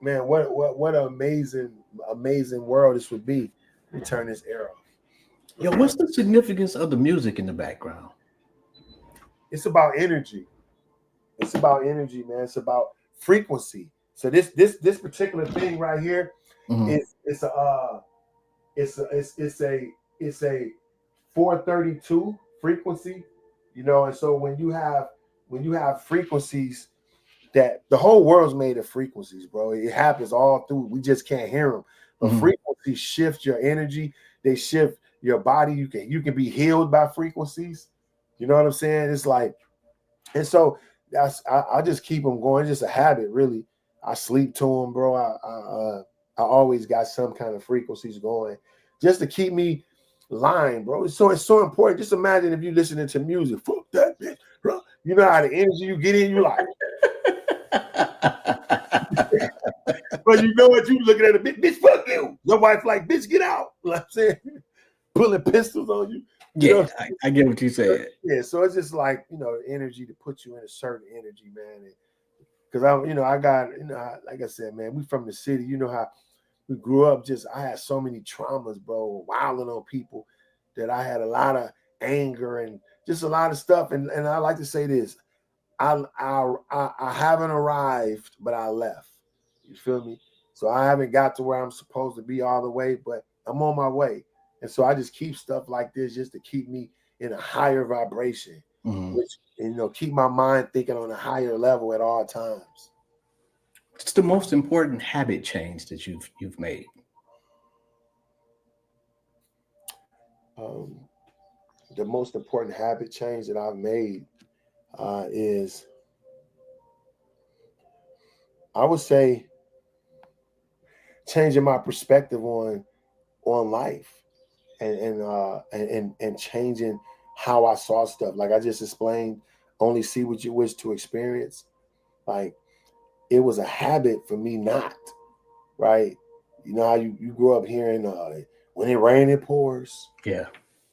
man, what an amazing world this would be. We turn this era. Yo, what's the significance of the music in the background? It's about energy. It's about energy, man. It's about frequency. So this particular thing right here Mhm. is it's a 432 frequency, and so when you have frequencies, that the whole world's made of frequencies, bro. It happens all through. We just can't hear them. But Mhm. frequencies shift your energy. They shift your body. You can be healed by frequencies. You know what I'm saying? It's like, and so I just keep them going. It's just a habit, really. I sleep to them, bro. I always got some kind of frequencies going, just to keep me lying, bro. It's so important. Just imagine if you listening to music, fuck that bitch, bro. You know how the energy you get in, you like, but you know what? You looking at a bitch, fuck you. Your wife like, bitch, get out. You know what I'm saying? Pulling pistols on you. You Yeah, know, I get what you said. yeah. So it's just like, energy to put you in a certain energy, man. Because I got, like I said, man, we from the city. You know how we grew up. Just I had so many traumas, bro, wilding on people, that I had a lot of anger and just a lot of stuff. And I like to say this: I haven't arrived, but I left. You feel me? So I haven't got to where I'm supposed to be all the way, but I'm on my way. And so I just keep stuff like this just to keep me in a higher vibration, Mhm. which keep my mind thinking on a higher level at all times. What's the most important habit change that you've made? Um, the most important habit change that I've made is, I would say, changing my perspective on life, and changing how I saw stuff. Like I just explained, only see what you wish to experience. Like, it was a habit for me not. right? You know how you grew up hearing when it rains, it pours. Yeah.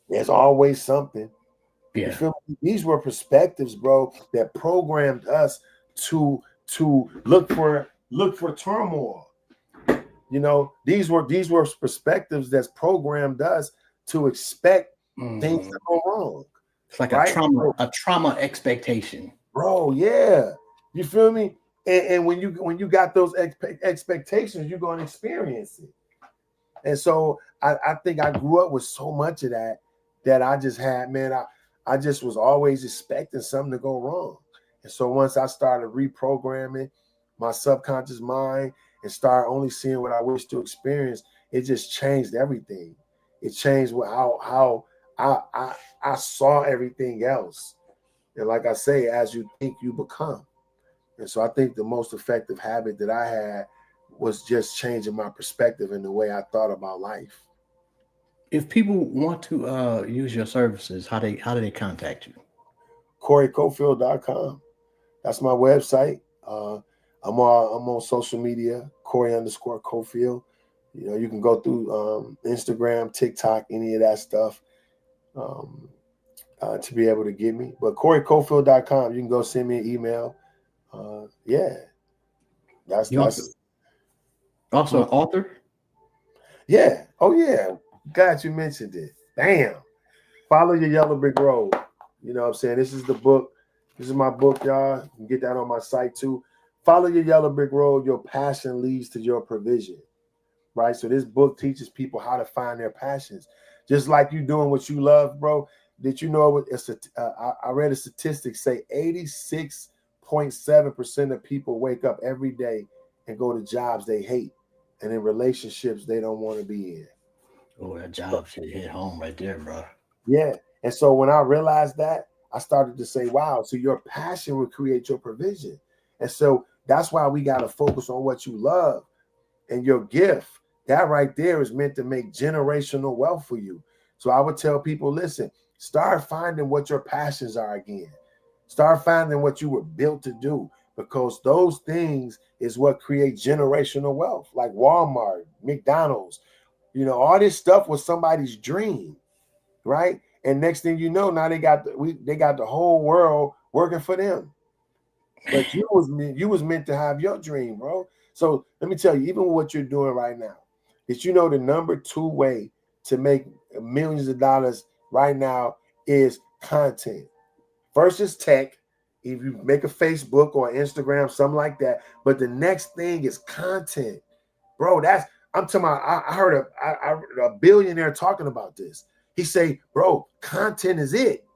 There's always something. You Yeah. feel me? These were perspectives, bro, that programmed us to look for turmoil. You know, these were perspectives that's programmed us to expect things to go wrong. It's like Right? a trauma expectation. Bro, yeah. You feel me? And when you got those expectations, you're going to experience it. And so I think I grew up with so much of that I just had, man, I just was always expecting something to go wrong. And so once I started reprogramming my subconscious mind and start only seeing what I wish to experience, it just changed everything. It changed how I saw everything else. And like I say, as you think, you become. And so I think the most effective habit that I had was just changing my perspective and the way I thought about life. If people want to use your services, how do they contact you? CoreyCofield.com. That's my website. I'm on social media, Corey_Cofield. You know, you can go through Instagram, TikTok, any of that stuff to be able to get me. But CoreyCofield.com, you can go send me an email. Yeah, that's You also an author. Yeah. Oh yeah. Glad you mentioned it. Damn. Follow Your Yellow Brick Road. You know what I'm saying? This is the book. This is my book, y'all. You can get that on my site too. Follow Your Yellow Brick Road. Your passion leads to your provision. Right? So this book teaches people how to find their passions. Just like you doing what you love, bro. Did you know I read a statistic say 86.7% of people wake up every day and go to jobs they hate and in relationships they don't want to be in. Oh, that job should hit home right there, bro. Yeah. And so when I realized that, I started to say, wow, so your passion will create your provision. And so that's why we got to focus on what you love and your gift. That right there is meant to make generational wealth for you. So I would tell people, listen, start finding what your passions are again. Start finding what you were built to do, because those things is what create generational wealth, like Walmart, McDonald's. You know, all this stuff was somebody's dream, right? And next thing you know, now they got the whole world working for them. But you was meant to have your dream, bro. So let me tell you, even what you're doing right now, did you know the number 2 way to make millions of dollars right now is content? First is tech. If you make a Facebook or Instagram, something like that. But the next thing is content, bro. I'm talking about. I heard a billionaire talking about this. He say, bro, content is it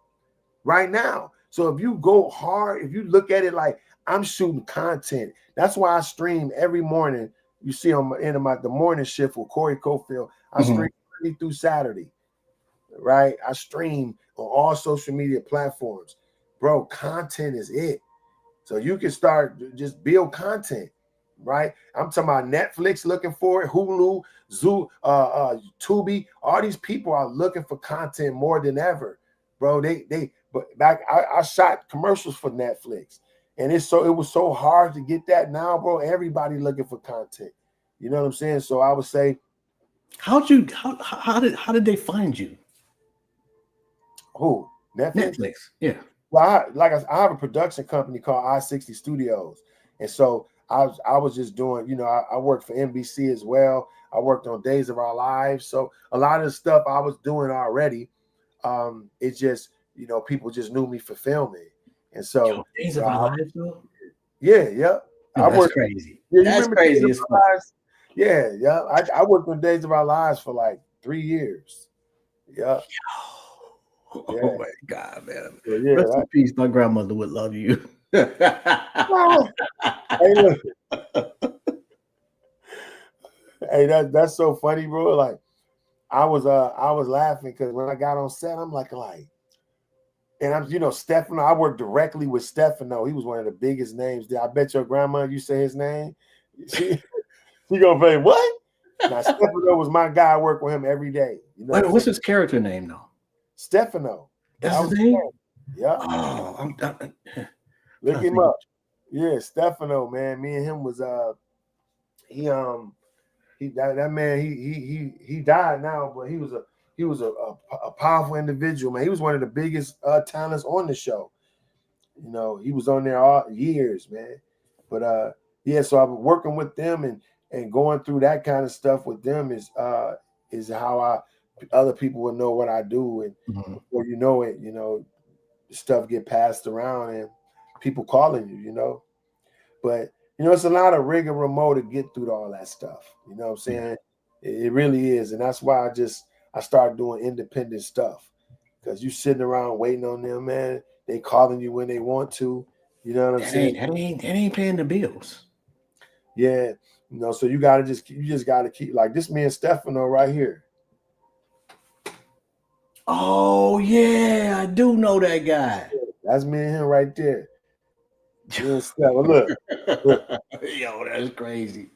right now. So if you go hard, if you look at it like I'm shooting content, that's why I stream every morning. You see on the morning shift with Corey Cofield, I stream Monday through Saturday, right? I stream on all social media platforms. Bro, content is it. So you can start just build content, right? I'm talking about Netflix looking for it, Hulu, Zoo, Tubi. All these people are looking for content more than ever, bro. I shot commercials for Netflix, and it was so hard to get that. Now, bro, everybody looking for content. You know what I'm saying? So I would say, how did they find you? Who? Netflix. Yeah. Well, I have a production company called I-60 Studios. And so I was just doing, you know, I worked for NBC as well. I worked on Days of Our Lives. So a lot of the stuff I was doing already, it's just, you know, people just knew me for filming. And so Days of Our Lives, though? Yeah. No, that's crazy. Yeah, that's crazy. Days of Our Lives? Yeah. I worked on Days of Our Lives for like 3 years. Yeah. Oh my God, man. So, yeah, rest in peace. My grandmother would love you. Hey, look. Hey, that's so funny, bro. Like I was laughing because when I got on set, I'm like, and I'm, you know, Stefano. I worked directly with Stefano. He was one of the biggest names there. I bet your grandma, you say his name, she gonna say what? Now Stefano was my guy. I worked with him every day. You know, what's his character name though? Stefano. That's his name. Yeah. Oh, I'm look him up. Yeah, Stefano, man. Me and him was he that man he died now, but he was a powerful individual, man. He was one of the biggest talents on the show. You know, he was on there all years, man. But yeah, so I've been working with them and going through that kind of stuff with them is how other people will know what I do, and before you know it, you know, stuff get passed around and people calling you, you know. But you know, it's a lot of rigmarole to get through all that stuff. You know what I'm saying? It really is, and that's why I started doing independent stuff, because you sitting around waiting on them, man. They calling you when they want to. You know what I'm saying? That ain't paying the bills. Yeah, you know. So you just gotta keep, like this man Stefano right here. Oh yeah, I do know that guy. That's me and him right there. Me and Stefano, look. Yo, that's crazy.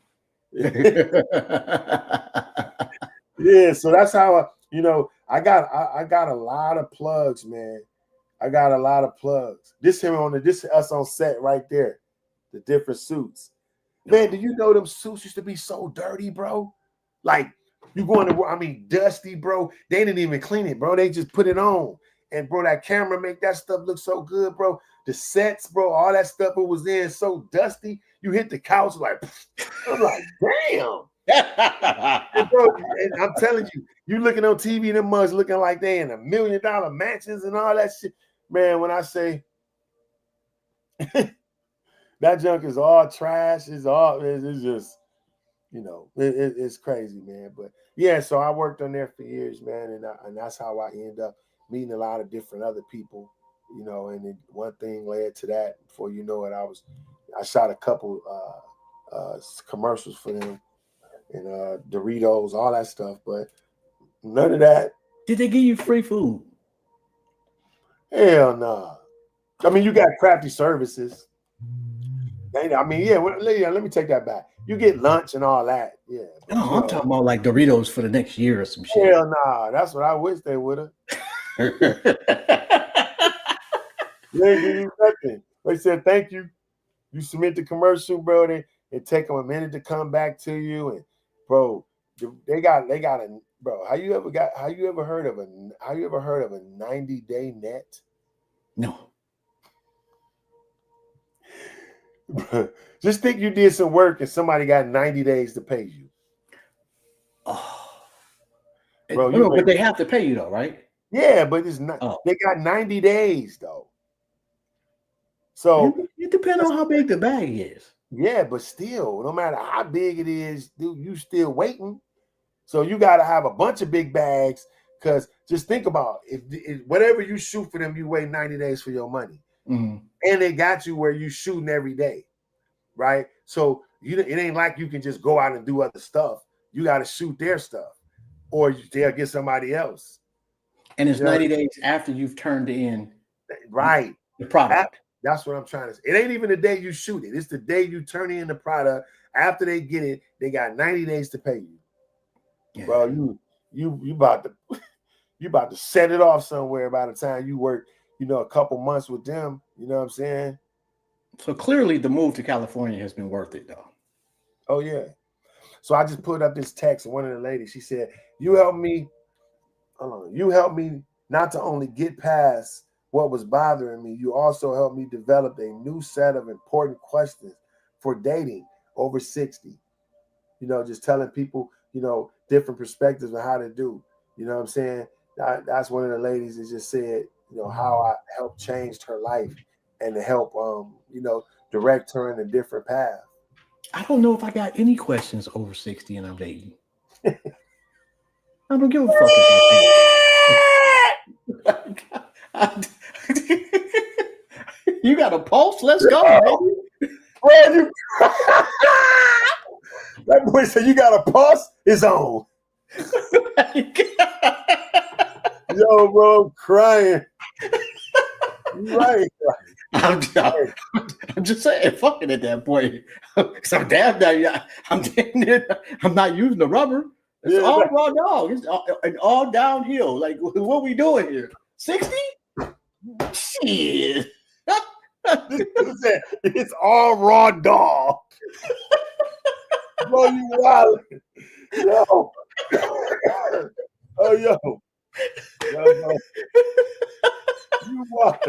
Yeah, so that's how you know, I got a lot of plugs, man. I got a lot of plugs. This is us on set right there. The different suits. Man, do you know them suits used to be so dirty, bro? Like you going to, I mean, dusty, bro. They didn't even clean it, bro. They just put it on. And bro, that camera make that stuff look so good, bro. The sets, bro, all that stuff it was in so dusty. You hit the couch like, I'm like, damn. And bro, and I'm telling you, you looking on TV, them mugs looking like they in $1 million mansions and all that shit. Man, when I say that junk is all trash, it's just, you know, it's crazy, man. But yeah, so I worked on there for years, man, and that's how I end up meeting a lot of different other people, you know. And then one thing led to that. Before you know it, I shot a couple commercials for them, and Doritos, all that stuff, but none of that. Did they give you free food? Hell nah. I mean, you got crafty services. I mean, yeah, let me take that back. You get lunch and all that. Yeah. No, I'm talking about like Doritos for the next year or some shit. Hell nah. That's what I wish they would have. They ain't give you nothing. They said, thank you. You submit the commercial, bro. It take them a minute to come back to you. And bro, they got a, bro, have you ever heard of a 90-day net? No. Just think you did some work and somebody got 90 days to pay you. Oh, bro, but they have to pay you though, right? Yeah, but it's not. Oh. They got 90 days though. So it depends on how big the bag is. Yeah, but still, no matter how big it is, dude, you still waiting. So you got to have a bunch of big bags, because just think about if whatever you shoot for them, you wait 90 days for your money. Mm-hmm. And they got you where you shooting every day, right? So it ain't like you can just go out and do other stuff. You got to shoot their stuff, or they'll get somebody else. And it's 90 days after you've turned in, right, the product. That's what I'm trying to say. It ain't even the day you shoot it. It's the day you turn in the product. After they get it, they got 90 days to pay you. Yeah. Bro, you about to set it off somewhere by the time you work, you know, a couple months with them. You know what I'm saying? So clearly the move to California has been worth it though. Oh yeah. So I just put up this text, and one of the ladies, she said, you helped me not to only get past what was bothering me, you also helped me develop a new set of important questions for dating over 60. You know, just telling people, you know, different perspectives on how to do. You know what I'm saying? That's one of the ladies that just said, you know, how I helped change her life and to help, you know, direct her in a different path. I don't know if I got any questions over 60 and I'm dating. I don't give a fuck about that. You got a pulse? Let's go, baby. Bro, that boy said you got a pulse? It's on. Yo, bro, I'm crying. Right. I'm just saying, fucking at that point. So damn now, I'm not using the rubber. It's all raw dog. It's all downhill. Like, what we doing here? 60? Shit. It's all raw dog. Bro, you wild. Yo. Oh, yo. Yo. You what?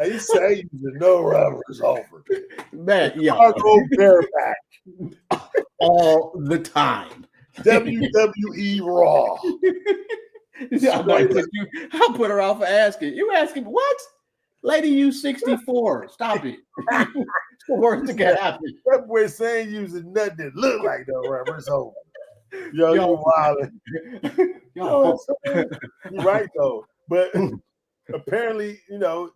He say using no rubbers over. Man, yo. Cargo bareback. All the time. WWE Raw. I'll put her off for asking. You asking what? Lady, you 64. Stop it. It's the worst that can happen. That boy saying using nothing that look like no rubbers over. Yo, you wildin'. Yo. You're right though. But apparently,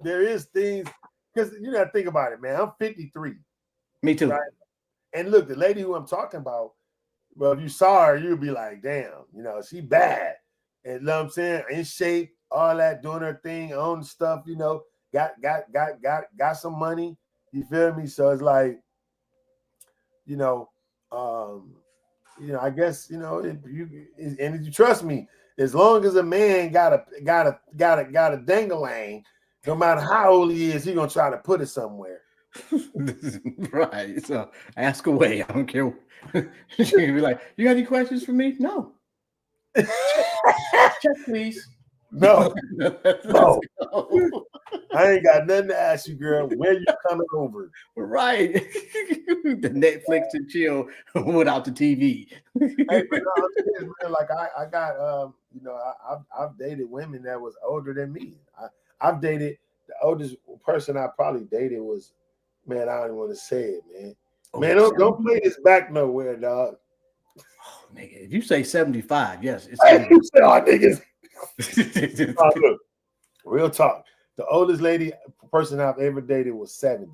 there is things because think about it, man. I'm 53. Me too. Right? And look, the lady who I'm talking about, well, if you saw her, you'd be like, damn, she bad. And you know what I'm saying? In shape, all that, doing her thing, own stuff, got some money. You feel me? So it's like, I guess, if you trust me, as long as a man got a dangling, no matter how old he is, he's gonna try to put it somewhere. Right. So ask away. I don't care. She can be like, you got any questions for me? No. Check, please. No. I ain't got nothing to ask you, girl. Where you coming over? Right. The Netflix and chill without the TV. Hey, but no, like I got I've dated women that was older than me. I've dated the oldest person I probably dated was, man, I don't even want to say it, man. Man, don't play this back nowhere, dog. Oh, nigga, if you say 75, yes, it's niggas. Look, real talk. The oldest person I've ever dated was 70.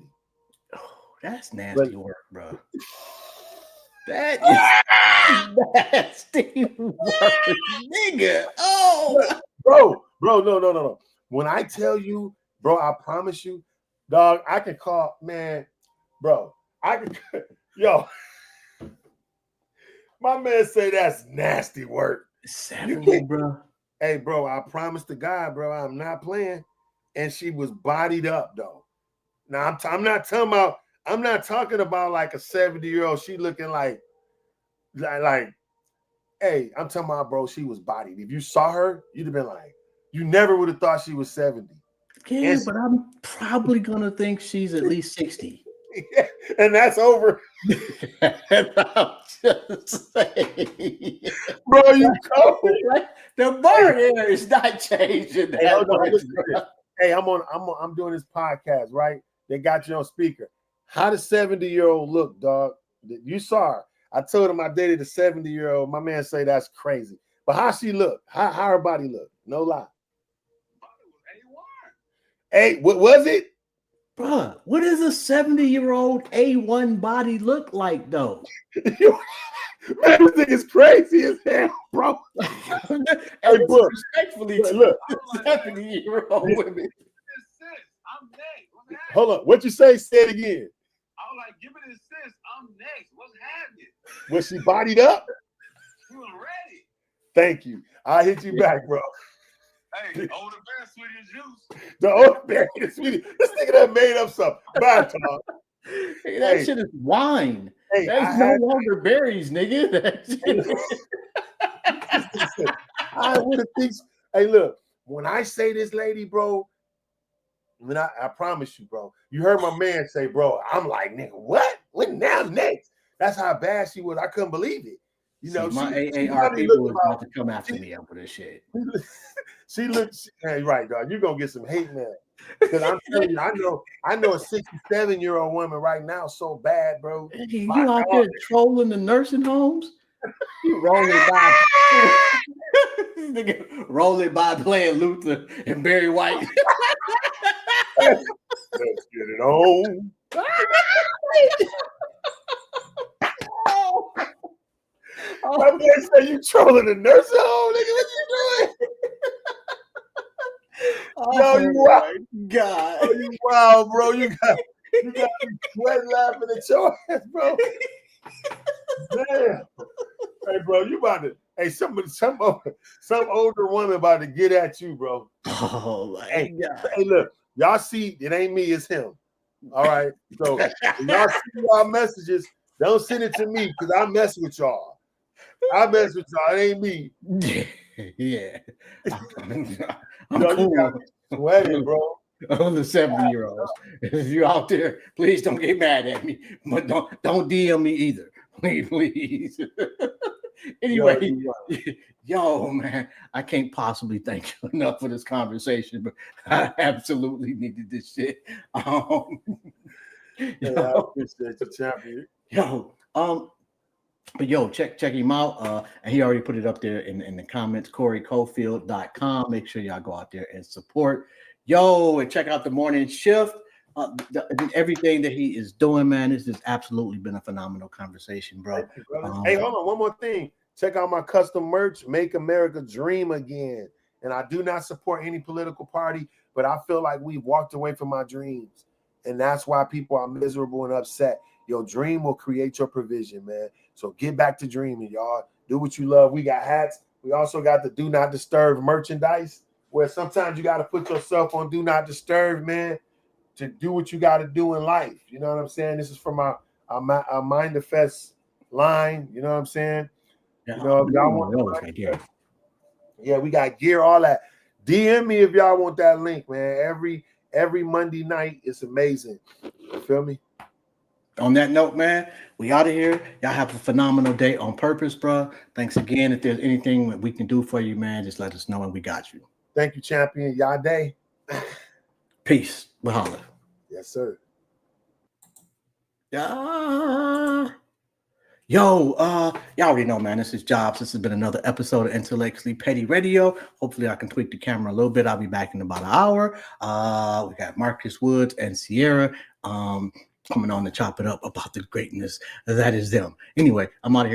Oh, that's nasty work, bro. That is nasty work, nigga. Oh, bro, no. When I tell you, bro, I promise you, dog, I can call, man, bro. Yo, my man say that's nasty work. 70, bro. Hey, bro, I promise to God, bro, I'm not playing. And she was bodied up, though. Now I'm not talking about like a 70-year-old. She looking like, hey, I'm talking about, bro, she was bodied. If you saw her, you'd have been like, you never would have thought she was 70. Yeah, but I'm probably gonna think she's at least 60. Yeah, and that's over. I'm just saying. Bro, you cold. The bar here is not changing that much. Hey, I'm doing this podcast, right? They got you on speaker. How does 70-year-old look, dog? You saw her. I told him I dated a 70-year-old. My man say that's crazy. But how she look? How her body look? No lie. Hey, what was it? Bruh, what does a 70-year-old A1 body look like, though? Man, this thing is crazy as hell, bro. Hey, bro, respectfully, look, 70-year-old women. I'm next. Hold on. What you say? Say it again. I was like, give it a sis. I'm next. What's happening? Was she bodied up? She was ready. Thank you. I'll hit you back, bro. Hey, older bear, sweetie juice. The older bear, sweetie. This nigga that made up something. Bye, Tom. Hey, that shit is wine. Hey, that's no longer berries, nigga. I would have think. Hey, look, when I say this lady, bro, I promise you, bro. You heard my man say, bro. I'm like, nigga, what? What now? Next? That's how bad she was. I couldn't believe it. My AAR people is about to come after me over this shit. She looks. Hey, right, dog. You're gonna get some hate mail. Because I'm telling you, I know a 67-year-old woman right now so bad, bro. Hey, you out there trolling the nursing homes? You rolling by. Nigga, rolling by playing Luther and Barry White. Let's get it on. My man say you trolling the nursing home, nigga. What you doing? Oh, you wild. God. Oh, you wild, bro. You got me sweating laughing at your ass, bro. Damn. Hey, bro, you about to some older woman about to get at you, bro. Oh my God. Hey, look, y'all see it ain't me, it's him. All right. So when y'all see y'all messages, don't send it to me because I mess with y'all. I mess with y'all. It ain't me. Yeah. I'm Yo, you cool. got me sweating, bro. On the 70-year-olds. If you're out there, please don't get mad at me. But don't DM me either. Please. Anyway, yo, man, I can't possibly thank you enough for this conversation, but I absolutely needed this shit. Hey, I appreciate you, champion. But yo, check him out. And he already put it up there in the comments, CoreyCofield.com. Make sure y'all go out there and support. Yo, and check out the morning shift. Everything that he is doing, man, this has absolutely been a phenomenal conversation, bro. Hey, hold on, one more thing. Check out my custom merch, Make America Dream Again. And I do not support any political party, but I feel like we've walked away from my dreams. And that's why people are miserable and upset. Your dream will create your provision, man. So get back to dreaming, y'all. Do what you love. We got hats. We also got the Do Not Disturb merchandise, where sometimes you got to put yourself on Do Not Disturb, man, to do what you got to do in life. You know what I'm saying? This is from our Mind Fest line. You know what I'm saying? Yeah, you know, if y'all want yeah, we got gear, all that. DM me if y'all want that link, man. Every Monday night, it's amazing. You feel me? On that note, man, we out of here. Y'all have a phenomenal day on purpose, bro. Thanks again. If there's anything that we can do for you, man, just let us know and we got you. Thank you, champion. Y'all day. Peace. We'll holler. Yes, sir. Yo, y'all already know, man. This is Jobs. This has been another episode of Intellectually Petty Radio. Hopefully, I can tweak the camera a little bit. I'll be back in about an hour. We got Marcus Woods and Sierra coming on to chop it up about the greatness that is them. Anyway, I'm out of here.